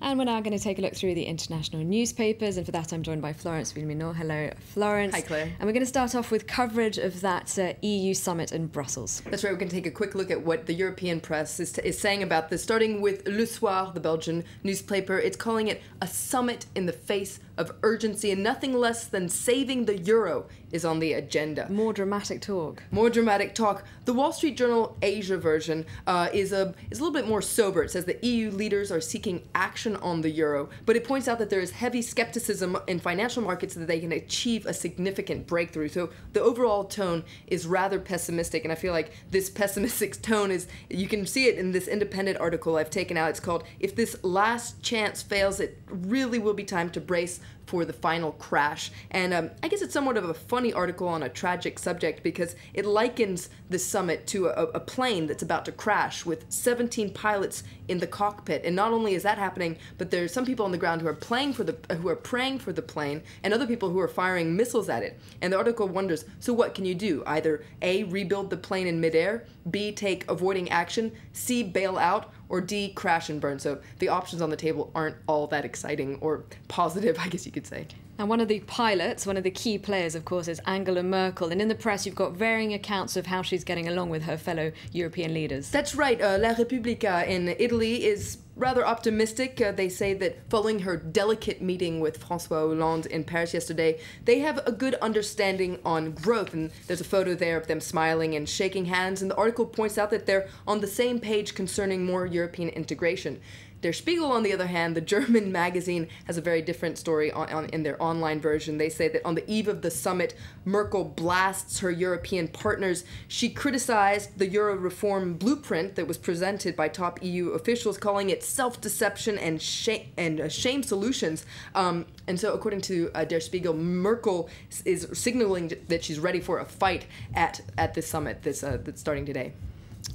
And we're now going to take a look through the international newspapers, and for that I'm joined by Florence Villamino. Hello, Florence. Hi, Claire. And we're going to start off with coverage of that EU summit in Brussels. That's right, we're going to take a quick look at what the European press is saying about this, starting with Le Soir, the Belgian newspaper. It's calling it a summit in the face of urgency, and nothing less than saving the euro is on the agenda. More dramatic talk. More dramatic talk. The Wall Street Journal Asia version is a little bit more sober. It says that EU leaders are seeking action on the euro, but it points out that there is heavy skepticism in financial markets that they can achieve a significant breakthrough. So the overall tone is rather pessimistic, and I feel like this pessimistic tone is, you can see it in this independent article I've taken out. It's called, "If This Last Chance Fails, It Really Will Be Time to Brace for the Final Crash." And I guess it's somewhat of a funny article on a tragic subject, because it likens the summit to a plane that's about to crash with 17 pilots in the cockpit. And not only is that happening, but there's some people on the ground who are praying for the plane, and other people who are firing missiles at it. And the article wonders, so what can you do? Either A, rebuild the plane in midair, B, take avoiding action, C, bail out, or D, crash and burn. So the options on the table aren't all that exciting or positive, I guess you could say. And one of the pilots, one of the key players, of course, is Angela Merkel. And in the press, you've got varying accounts of how she's getting along with her fellow European leaders. That's right. La Repubblica in Italy is rather optimistic. They say that following her delicate meeting with François Hollande in Paris yesterday, they have a good understanding on growth. And there's a photo there of them smiling and shaking hands. And the article points out that they're on the same page concerning more European integration. Der Spiegel, on the other hand, the German magazine, has a very different story in their online version. They say that on the eve of the summit, Merkel blasts her European partners. She criticized the Euro reform blueprint that was presented by top EU officials, calling it self-deception and shame solutions. And so, according to Der Spiegel, Merkel is signaling that she's ready for a fight at this summit that's starting today.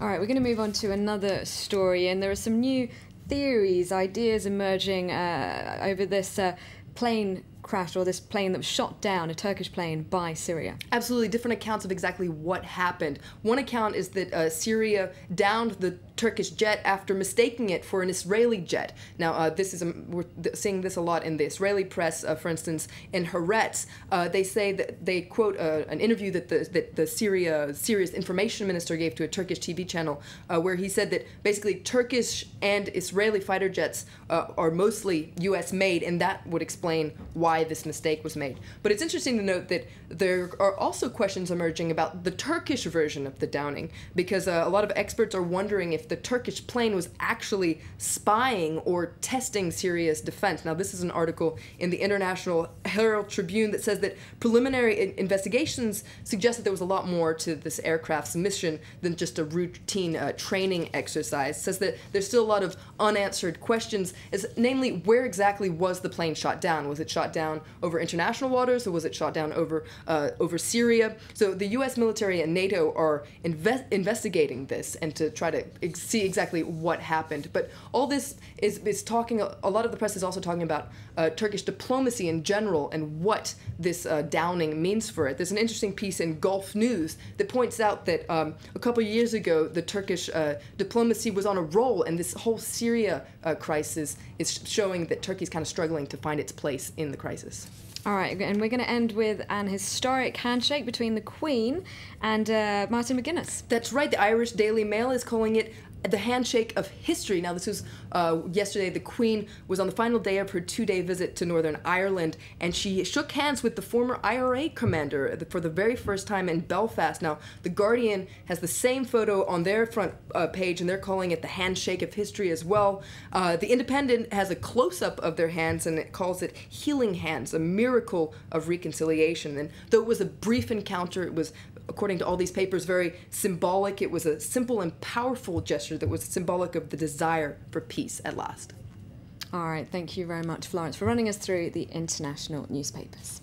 All right, we're going to move on to another story, and there are some new theories, ideas emerging over this plane crash, or this plane that was shot down, a Turkish plane, by Syria. Absolutely different accounts of exactly what happened. One account is that Syria downed the Turkish jet after mistaking it for an Israeli jet. Now, we're seeing this a lot in the Israeli press. For instance, in Haaretz, they say that they quote an interview that Syria's information minister gave to a Turkish TV channel, where he said that basically Turkish and Israeli fighter jets are mostly U.S. made, and that would explain why this mistake was made. But it's interesting to note that there are also questions emerging about the Turkish version of the downing, because a lot of experts are wondering if the Turkish plane was actually spying or testing Syria's defense. Now, this is an article in the International Herald Tribune that says that preliminary investigations suggest that there was a lot more to this aircraft's mission than just a routine training exercise. It says that there's still a lot of unanswered questions, namely, where exactly was the plane shot down? Was it shot down over international waters, or was it shot down over Syria? So the U.S. military and NATO are investigating this and to try to see exactly what happened. But all this is talking, a lot of the press is also talking about Turkish diplomacy in general and what this downing means for it. There's an interesting piece in Gulf News that points out that a couple of years ago, the Turkish diplomacy was on a roll, and this whole Syria crisis is showing that Turkey's kind of struggling to find its place in the crisis. All right, and we're going to end with an historic handshake between the Queen and Martin McGuinness. That's right. The Irish Daily Mail is calling it the handshake of history. Now, this was yesterday. The Queen was on the final day of her 2-day visit to Northern Ireland, and she shook hands with the former IRA commander for the very first time in Belfast. Now, The Guardian has the same photo on their front page, and they're calling it the handshake of history as well. The Independent has a close-up of their hands, and it calls it healing hands, a miracle of reconciliation. And though it was a brief encounter, it was, according to all these papers, very symbolic. It was a simple and powerful gesture that was symbolic of the desire for peace at last. All right, thank you very much, Florence, for running us through the international newspapers.